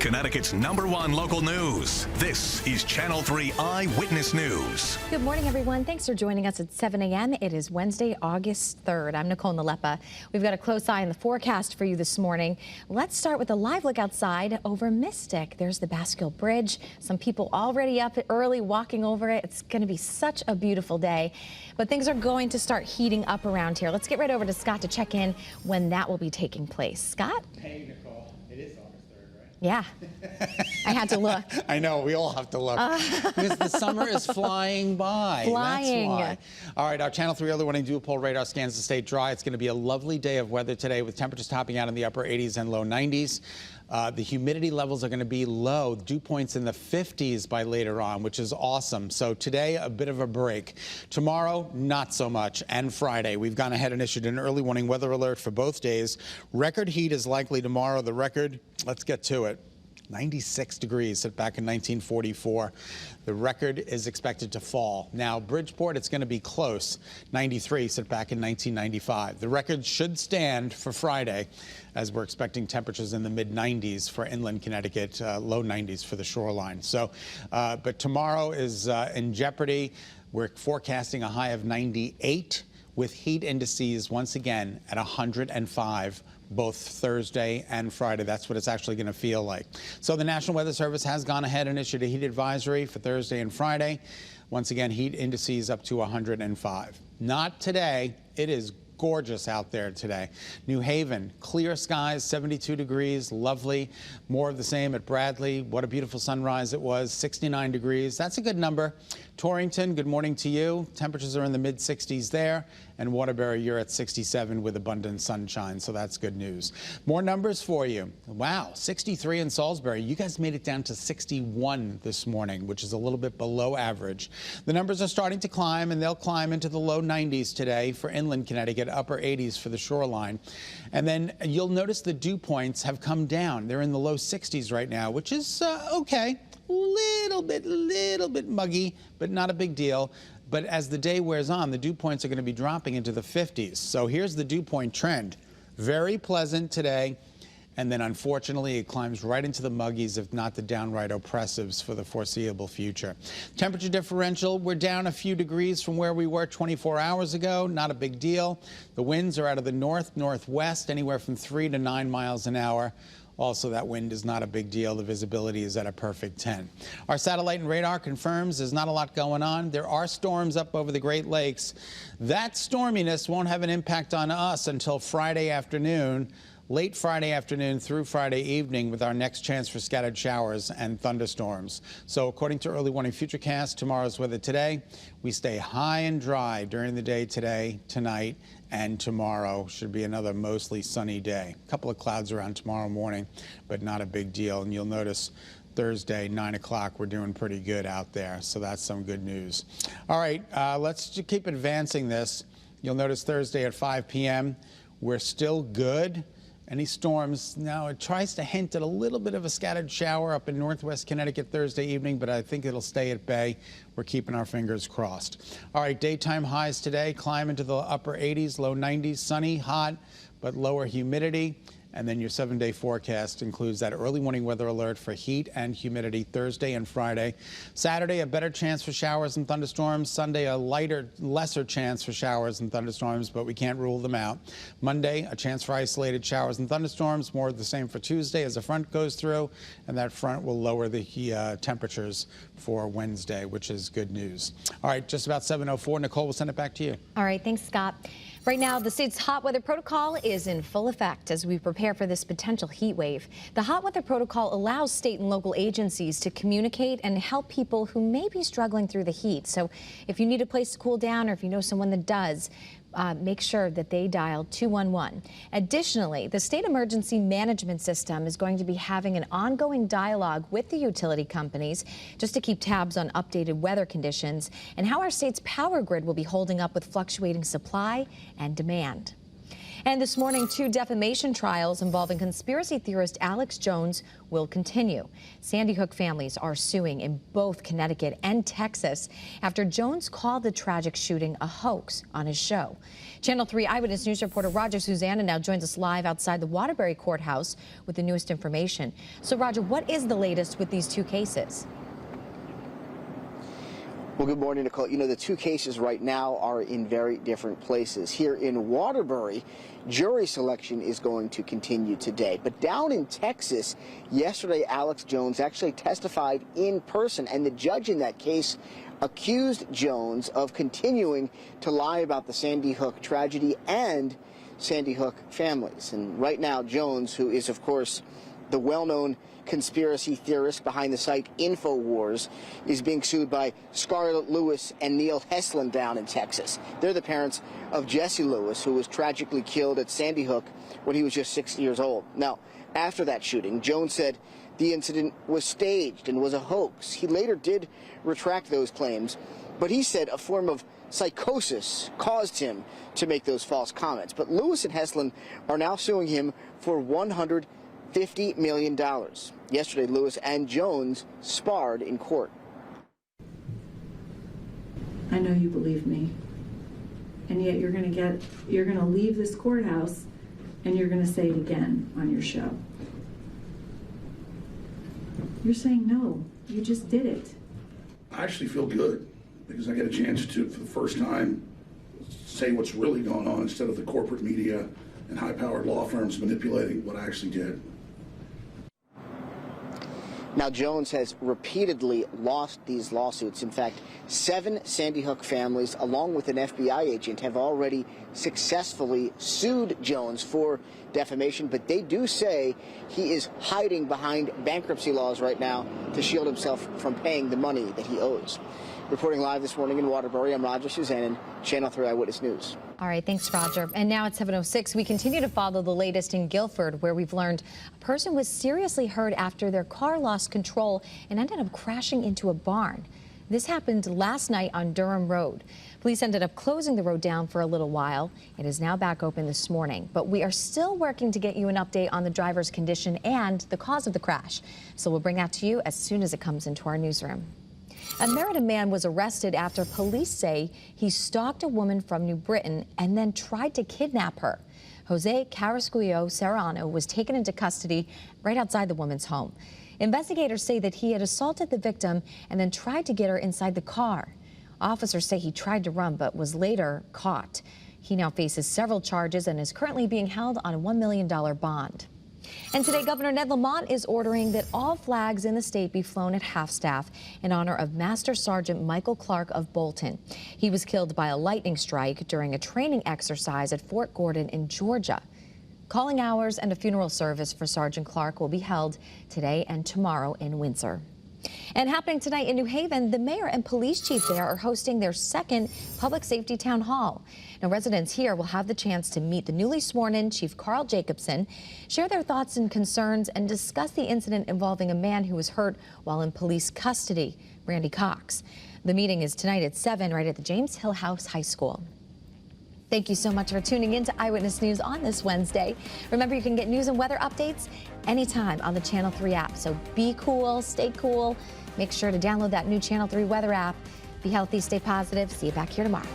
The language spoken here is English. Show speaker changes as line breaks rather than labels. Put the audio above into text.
Connecticut's #1 local news. This is Channel 3 Eyewitness News.
Good morning, everyone. Thanks for joining us at 7 a.m. It is Wednesday, August 3rd. I'm Nicole Nalepa. We've got a close eye on the forecast for you this morning. Let's start with a live look outside over Mystic. There's the Basque Bridge. Some people already up early walking over it. It's going to be such a beautiful day. But things are going to start heating up around here. Let's get right over to Scott to check in when that will be taking place. Scott?
Hey, Nicole. It is August 3rd, right?
Yeah. I had to look.
I know. We all have to look. Because the summer is flying by.
Flying.
That's why. All right. Our Channel 3 early morning dual pole radar scans to stay dry. It's going to be a lovely day of weather today with temperatures topping out in the upper 80s and low 90s. The humidity levels are going to be low, dew points in the 50s by later on, which is awesome. So today, a bit of a break. Tomorrow, not so much. And Friday, we've gone ahead and issued an early warning weather alert for both days. Record heat is likely tomorrow. The record, let's get to it. 96 degrees set back in 1944. The record is expected to fall. Now, Bridgeport, it's going to be close. 93 set back in 1995. The record should stand for Friday, as we're expecting temperatures in the mid-90s for inland Connecticut, low 90s for the shoreline. So, but tomorrow is in jeopardy. We're forecasting a high of 98 with heat indices once again at 105. Both Thursday and Friday. That's what it's actually going to feel like. So the National Weather Service has gone ahead and issued a heat advisory for Thursday and Friday. Once again, heat indices up to 105. Not today. It is gorgeous out there today. New Haven, clear skies, 72 degrees, lovely. More of the same at Bradley. What a beautiful sunrise it was, 69 degrees. That's a good number. Torrington, good morning to you. Temperatures are in the mid-60s there. And Waterbury, you're at 67 with abundant sunshine, so that's good news. More numbers for you. Wow, 63 in Salisbury. You guys made it down to 61 this morning, which is a little bit below average. The numbers are starting to climb, and they'll climb into the low 90s today for inland Connecticut, upper 80s for the shoreline. And then you'll notice the dew points have come down. They're in the low 60s right now, which is okay. Little bit muggy, but not a big deal. But as the day wears on, the dew points are going to be dropping into the 50s. So here's the dew point trend. Very pleasant today. And then, unfortunately, it climbs right into the muggies, if not the downright oppressives for the foreseeable future. Temperature differential, we're down a few degrees from where we were 24 hours ago. Not a big deal. The winds are out of the north-northwest, anywhere from 3 to 9 miles an hour. Also, that wind is not a big deal. The visibility is at a perfect 10. Our satellite and radar confirms there's not a lot going on. There are storms up over the Great Lakes. That storminess won't have an impact on us until Friday afternoon, late Friday afternoon through Friday evening, with our next chance for scattered showers and thunderstorms. So according to early warning futurecast, tomorrow's weather today, we stay high and dry during the day today, tonight, and tomorrow. Should be another mostly sunny day. A couple of clouds around tomorrow morning, but not a big deal. And you'll notice Thursday, 9 o'clock, we're doing pretty good out there. So that's some good news. All right, let's just keep advancing this. You'll notice Thursday at 5 p.m., we're still good. Any storms? Now, it tries to hint at a little bit of a scattered shower up in northwest Connecticut Thursday evening, but I think it'll stay at bay. We're keeping our fingers crossed. All right, daytime highs today climb into the upper 80s, low 90s, sunny, hot, but lower humidity. And then your 7-day forecast includes that early morning weather alert for heat and humidity Thursday and Friday. Saturday, a better chance for showers and thunderstorms. Sunday, a lesser chance for showers and thunderstorms, but we can't rule them out. Monday, a chance for isolated showers and thunderstorms. More of the same for Tuesday as a front goes through, and that front will lower the temperatures for Wednesday, which is good news. All right, just about 7:04. Nicole, we'll send it back to you.
All right, thanks, Scott. Right now, the state's hot weather protocol is in full effect as we prepare for this potential heat wave. The hot weather protocol allows state and local agencies to communicate and help people who may be struggling through the heat. So if you need a place to cool down, or if you know someone that does, make sure that they dial 211. Additionally, the state emergency management system is going to be having an ongoing dialogue with the utility companies just to keep tabs on updated weather conditions and how our state's power grid will be holding up with fluctuating supply and demand. And this morning, 2 defamation trials involving conspiracy theorist Alex Jones will continue. Sandy Hook families are suing in both Connecticut and Texas after Jones called the tragic shooting a hoax on his show. Channel 3 Eyewitness News reporter Roger Susanna now joins us live outside the Waterbury courthouse with the newest information. So, Roger, what is the latest with these 2 cases?
Well, good morning, Nicole. You know, the 2 cases right now are in very different places. Here in Waterbury, jury selection is going to continue today. But down in Texas, yesterday, Alex Jones actually testified in person, and the judge in that case accused Jones of continuing to lie about the Sandy Hook tragedy and Sandy Hook families. And right now, Jones, who is, of course, the well-known conspiracy theorist behind the site InfoWars, is being sued by Scarlett Lewis and Neil Heslin down in Texas. They're the parents of Jesse Lewis, who was tragically killed at Sandy Hook when he was just 6 years old. Now, after that shooting, Jones said the incident was staged and was a hoax. He later did retract those claims, but he said a form of psychosis caused him to make those false comments. But Lewis and Heslin are now suing him for $150 million. Yesterday, Lewis and Jones sparred in court.
I know you believe me, and yet you're going to leave this courthouse and you're going to say it again on your show. You're saying no, you just did it.
I actually feel good because I get a chance to, for the first time, say what's really going on instead of the corporate media and high-powered law firms manipulating what I actually did.
Now, Jones has repeatedly lost these lawsuits. In fact, 7 Sandy Hook families, along with an FBI agent, have already successfully sued Jones for defamation, but they do say he is hiding behind bankruptcy laws right now to shield himself from paying the money that he owes. Reporting live this morning in Waterbury, I'm Roger Susanna, Channel 3 Eyewitness News.
All right, thanks, Roger. And now at 7:06, we continue to follow the latest in Guilford, where we've learned a person was seriously hurt after their car lost control and ended up crashing into a barn. This happened last night on Durham Road. Police ended up closing the road down for a little while. It is now back open this morning, but we are still working to get you an update on the driver's condition and the cause of the crash. So we'll bring that to you as soon as it comes into our newsroom. A Merida man was arrested after police say he stalked a woman from New Britain and then tried to kidnap her. Jose Carrasquillo Serrano was taken into custody right outside the woman's home. Investigators say that he had assaulted the victim and then tried to get her inside the car. Officers say he tried to run but was later caught. He now faces several charges and is currently being held on a $1 million bond. And today, Governor Ned Lamont is ordering that all flags in the state be flown at half-staff in honor of Master Sergeant Michael Clark of Bolton. He was killed by a lightning strike during a training exercise at Fort Gordon in Georgia. Calling hours and a funeral service for Sergeant Clark will be held today and tomorrow in Windsor. And happening tonight in New Haven, the mayor and police chief there are hosting their second public safety town hall. Now, residents here will have the chance to meet the newly sworn-in Chief Carl Jacobson, share their thoughts and concerns, and discuss the incident involving a man who was hurt while in police custody, Randy Cox. The meeting is tonight at 7 right at the James Hill House High School. Thank you so much for tuning in to Eyewitness News on this Wednesday. Remember, you can get news and weather updates anytime on the Channel 3 app. So be cool, stay cool. Make sure to download that new Channel 3 weather app. Be healthy, stay positive. See you back here tomorrow.